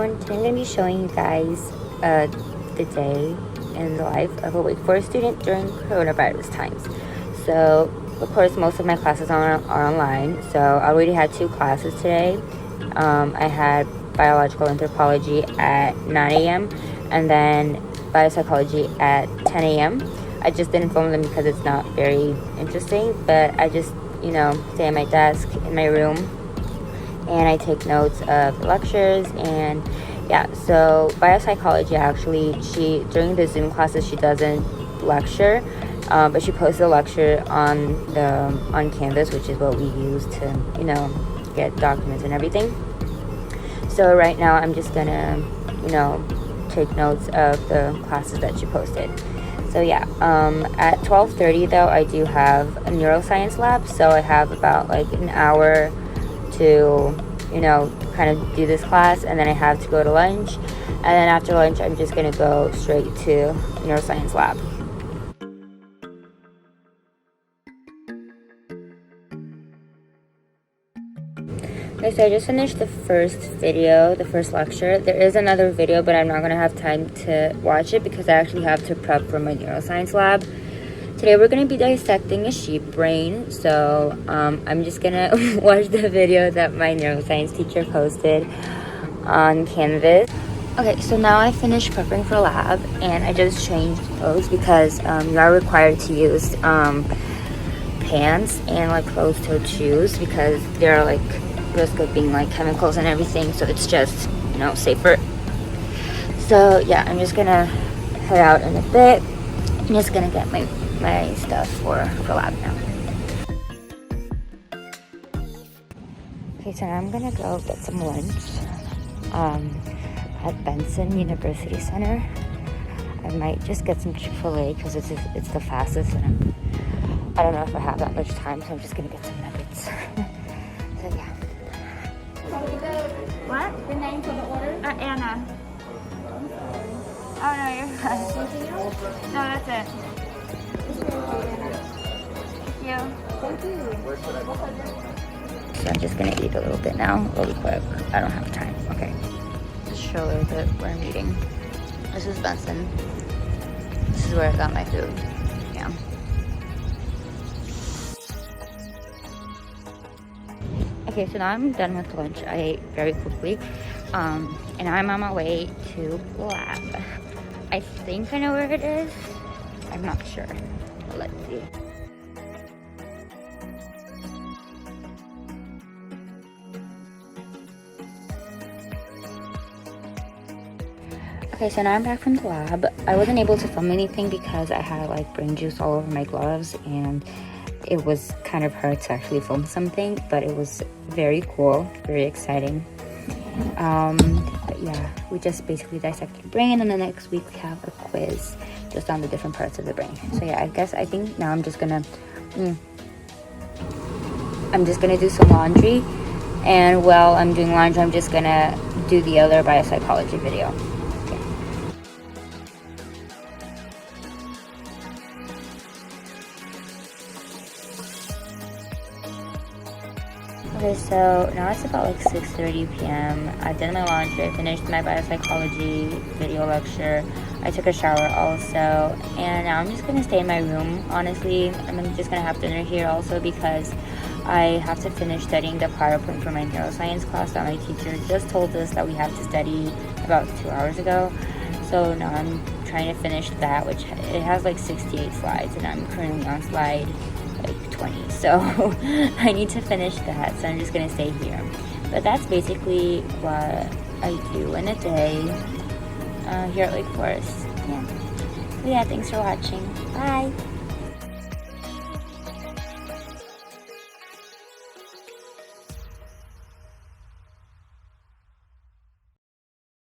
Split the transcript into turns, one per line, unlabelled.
everyone, today I'm going to be showing you guys the day in the life of a Wake Forest student during coronavirus times. So of course most of my classes are online, so I already had 2 classes today. I had biological anthropology at 9 a.m. and then biopsychology at 10 a.m. I just didn't film them because it's not very interesting, but I just, stay at my desk in my room and I take notes of the lectures. And yeah, so biopsychology, actually, during the Zoom classes she doesn't lecture, but she posts a lecture on Canvas, which is what we use to get documents and everything. So right now I'm just gonna take notes of the classes that she posted. So yeah, at 12:30 though, I do have a neuroscience lab, so I have about like an hour to kind of do this class, and then I have to go to lunch, and then after lunch I'm just gonna go straight to neuroscience lab. Okay, so I just finished the first lecture. There is another video, but I'm not gonna have time to watch it because I actually have to prep for my neuroscience lab. Today we're going to be dissecting a sheep brain, so I'm just going to watch the video that my neuroscience teacher posted on Canvas. Okay, so now I finished prepping for lab, and I just changed clothes because you are required to use pants and like closed-toed shoes because they're like risk of being like chemicals and everything, so it's just safer. So yeah, I'm just going to head out in a bit. I'm just going to get my stuff for lab now. Okay, so now I'm gonna go get some lunch at Benson University Center. I might just get some Chick-fil-A because it's the fastest, and I don't know if I have that much time, so I'm just gonna get some nuggets. So yeah. What?
The name for the order?
Anna. Oh no, you're fine.
Anything else?
No, that's it.
Thank you.
So I'm just gonna eat a little bit now, really quick. I don't have time. Okay. Just show her that we're meeting. This is Benson. This is where I got my food. Yeah. Okay, so now I'm done with lunch. I ate very quickly. And I'm on my way to lab. I think I know where it is. I'm not sure. Let's see. Okay, so now I'm back from the lab. I wasn't able to film anything because I had like brain juice all over my gloves, and it was kind of hard to actually film something, but it was very cool, very exciting. But yeah, we just basically dissected the brain, and then next week we have a quiz just on the different parts of the brain. So yeah, I think now I'm just gonna do some laundry, and while I'm doing laundry, I'm just gonna do the other biopsychology video. Okay, so now it's about like 6:30 p.m. I did my laundry, I finished my biopsychology video lecture, I took a shower also, and now I'm just going to stay in my room. Honestly, I'm just going to have dinner here also because I have to finish studying the PowerPoint for my neuroscience class that my teacher just told us that we have to study about 2 hours ago. So now I'm trying to finish that, which it has like 68 slides, and I'm currently on slide like 20, so I need to finish that, so I'm just gonna stay here. But that's basically what I do in a day here at Wake Forest. Yeah. So yeah, thanks for watching. Bye.